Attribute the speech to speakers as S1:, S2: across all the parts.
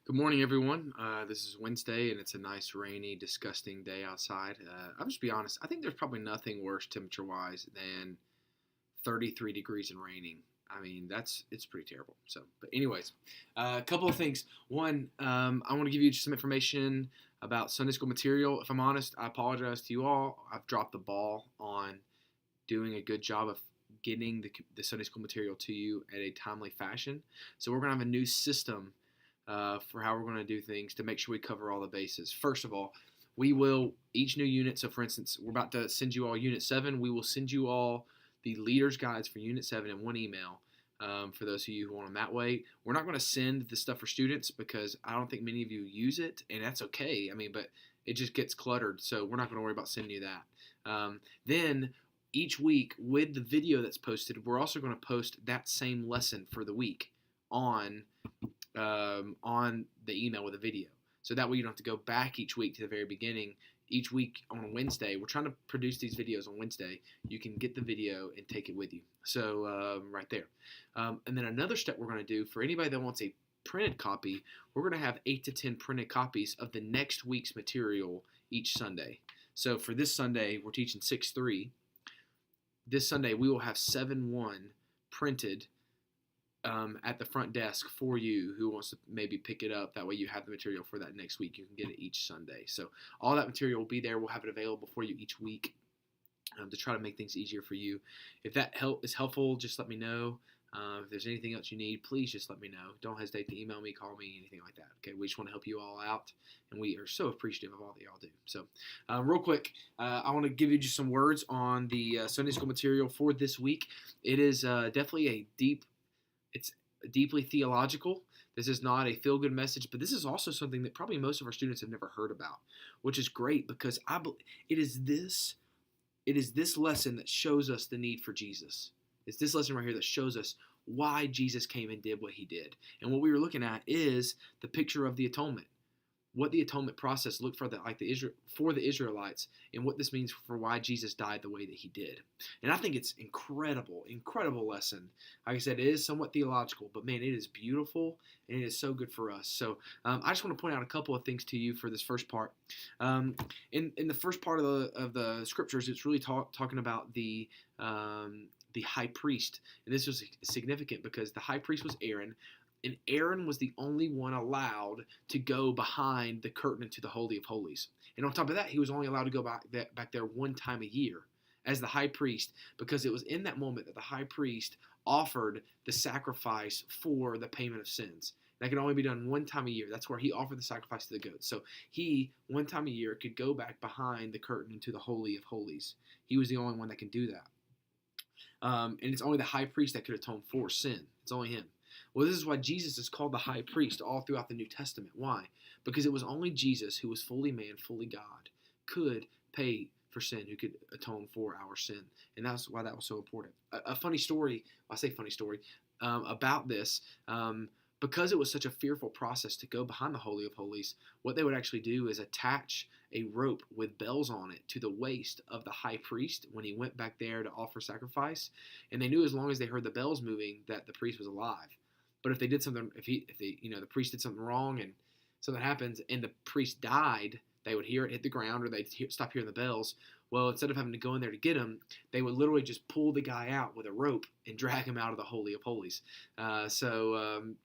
S1: Good morning, everyone. This is Wednesday, and it's a nice, rainy, disgusting day outside. I'll just be honest. I think there's probably nothing worse temperature-wise than 33 degrees and raining. I mean, it's pretty terrible. So, but anyways, a couple of things. One, I want to give you just some information about Sunday school material. If I'm honest, I apologize to you all. I've dropped the ball on doing a good job of getting the Sunday school material to you at a timely fashion. So we're gonna have a new system for how we're going to do things to make sure we cover all the bases. First of all, we will, each new unit, so for instance, we're about to send you all Unit 7. We will send you all the leader's guides for Unit 7 in one email for those of you who want them that way. We're not going to send the stuff for students because I don't think many of you use it, and that's okay. I mean, but it just gets cluttered, so we're not going to worry about sending you that. Then each week with the video that's posted, we're also going to post that same lesson for the week on the email with a video. So that way you don't have to go back each week to the very beginning. Each week on a Wednesday, we're trying to produce these videos on Wednesday. You can get the video and take it with you. So right there. And then another step we're going to do for anybody that wants a printed copy, we're going to have 8 to 10 printed copies of the next week's material each Sunday. So for this Sunday, we're teaching 6-3. This Sunday, we will have 7-1 printed at the front desk for you who wants to maybe pick it up. That way you have the material for that next week. You can get it each Sunday. So all that material will be there. We'll have it available for you each week to try to make things easier for you. If that is helpful, just let me know. If there's anything else you need, please just let me know. Don't hesitate to email me, call me, anything like that. Okay, we just want to help you all out, and we are so appreciative of all that y'all do. So real quick, I want to give you just some words on the Sunday school material for this week. It is definitely it's deeply theological. This is not a feel-good message, but this is also something that probably most of our students have never heard about, which is great because it is this lesson that shows us the need for Jesus. It's this lesson right here that shows us why Jesus came and did what he did. And what we were looking at is the picture of the atonement. What the atonement process looked for the Israelites, and what this means for why Jesus died the way that he did. And I think it's incredible lesson. Like I said, it is somewhat theological, but man, it is beautiful, and it is so good for us. So I just want to point out a couple of things to you for this first part. In the first part of the scriptures, it's really talking about the high priest. And this was significant because the high priest was Aaron. And Aaron was the only one allowed to go behind the curtain into the Holy of Holies. And on top of that, he was only allowed to go back there one time a year as the high priest, because it was in that moment that the high priest offered the sacrifice for the payment of sins. That could only be done one time a year. That's where he offered the sacrifice to the goats. So he, one time a year, could go back behind the curtain into the Holy of Holies. He was the only one that could do that. And it's only the high priest that could atone for sin. It's only him. Well, this is why Jesus is called the high priest all throughout the New Testament. Why? Because it was only Jesus, who was fully man, fully God, could pay for sin, who could atone for our sin. And that's why that was so important. A funny story, I say funny story, about this, because it was such a fearful process to go behind the Holy of Holies, what they would actually do is attach a rope with bells on it to the waist of the high priest when he went back there to offer sacrifice. And they knew as long as they heard the bells moving that the priest was alive. But if they did something, if the priest did something wrong and something happens and the priest died, they would hear it hit the ground, or they'd stop hearing the bells. Well, instead of having to go in there to get him, they would literally just pull the guy out with a rope and drag him out of the Holy of Holies. A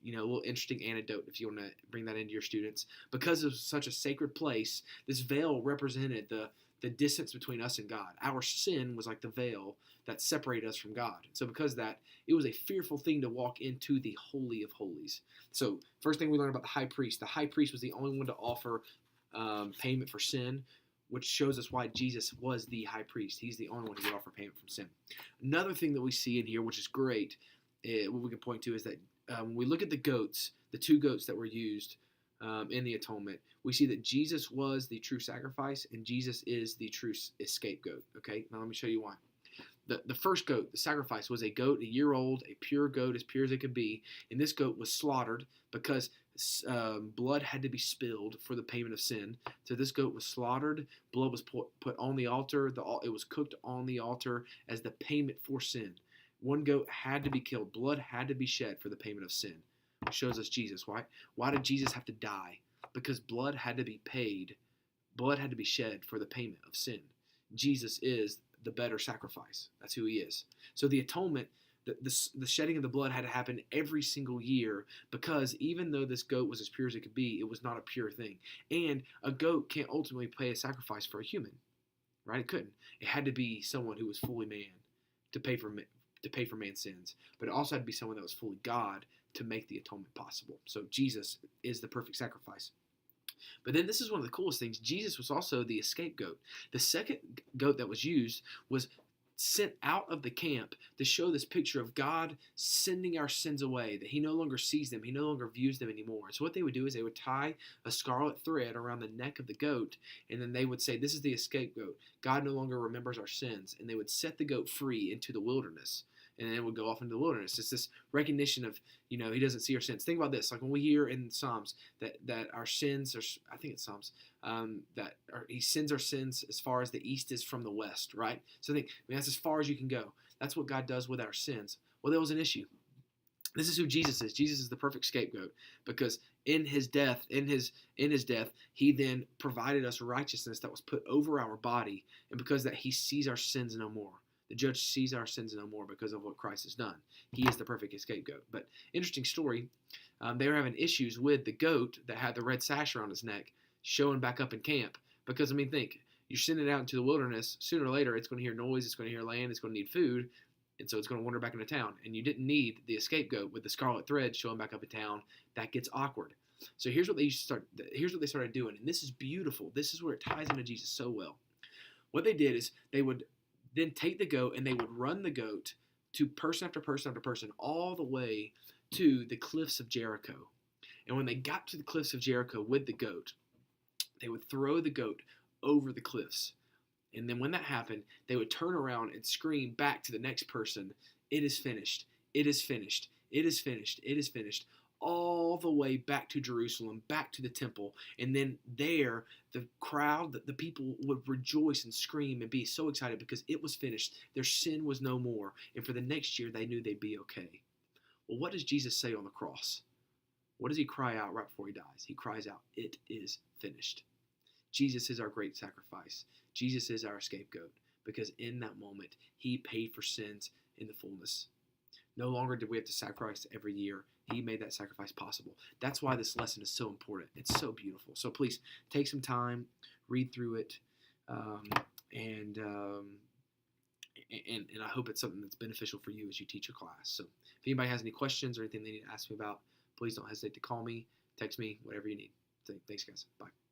S1: little interesting anecdote if you want to bring that into your students. Because it was such a sacred place, this veil represented the distance between us and God. Our sin was like the veil that separated us from God. So because of that, it was a fearful thing to walk into the Holy of Holies. So first thing we learned about the high priest. The high priest was the only one to offer payment for sin, which shows us why Jesus was the high priest. He's the only one who could offer payment from sin. Another thing that we see in here, which is great, what we can point to is that when we look at the goats, the two goats that were used in the atonement, we see that Jesus was the true sacrifice and Jesus is the true scapegoat. Okay, now let me show you why. The first goat, the sacrifice, was a goat, a year old, a pure goat, as pure as it could be. And this goat was slaughtered because blood had to be spilled for the payment of sin. So this goat was slaughtered. Blood was put on the altar. It was cooked on the altar as the payment for sin. One goat had to be killed. Blood had to be shed for the payment of sin. shows us Jesus. Why did Jesus have to die? Because blood had to be paid. Blood had to be shed for the payment of sin. Jesus is the better sacrifice. That's who he is. So the atonement, the shedding of the blood had to happen every single year, because even though this goat was as pure as it could be, it was not a pure thing. And a goat can't ultimately pay a sacrifice for a human, right? It couldn't. It had to be someone who was fully man to pay for man's sins, but it also had to be someone that was fully God to make the atonement possible. So Jesus is the perfect sacrifice. But then this is one of the coolest things. Jesus was also the scapegoat. The second goat that was used was sent out of the camp to show this picture of God sending our sins away, that he no longer sees them, he no longer views them anymore. So what they would do is they would tie a scarlet thread around the neck of the goat, and then they would say, this is the scapegoat. God no longer remembers our sins. And they would set the goat free into the wilderness. And then it would go off into the wilderness. It's this recognition of, he doesn't see our sins. Think about this. Like when we hear in Psalms that our sins are, I think it's Psalms, he sends our sins as far as the east is from the west, right? So that's as far as you can go. That's what God does with our sins. Well, there was an issue. This is who Jesus is. Jesus is the perfect scapegoat, because in his death, he then provided us righteousness that was put over our body, and because that he sees our sins no more. The judge sees our sins no more because of what Christ has done. He is the perfect scapegoat. But interesting story, they were having issues with the goat that had the red sash around his neck showing back up in camp. Because, think, you're sending it out into the wilderness. Sooner or later, it's going to hear noise, it's going to hear land, it's going to need food, and so it's going to wander back into town. And you didn't need the scapegoat with the scarlet thread showing back up in town. That gets awkward. So here's what they started doing, and this is beautiful. This is where it ties into Jesus so well. What they did is they would then take the goat and they would run the goat to person after person after person all the way to the cliffs of Jericho. And when they got to the cliffs of Jericho with the goat, they would throw the goat over the cliffs. And then when that happened, they would turn around and scream back to the next person, "It is finished. It is finished. It is finished. It is finished." All the way back to Jerusalem, back to the temple. And then there, the crowd, the people would rejoice and scream and be so excited because it was finished. Their sin was no more. And for the next year, they knew they'd be okay. Well, what does Jesus say on the cross? What does he cry out right before he dies? He cries out, "It is finished." Jesus is our great sacrifice. Jesus is our scapegoat, because in that moment, he paid for sins in the fullness. No longer did we have to sacrifice every year. He made that sacrifice possible. That's why this lesson is so important. It's so beautiful. So please take some time, read through it, and I hope it's something that's beneficial for you as you teach your class. So if anybody has any questions or anything they need to ask me about, please don't hesitate to call me, text me, whatever you need. Thanks, guys. Bye.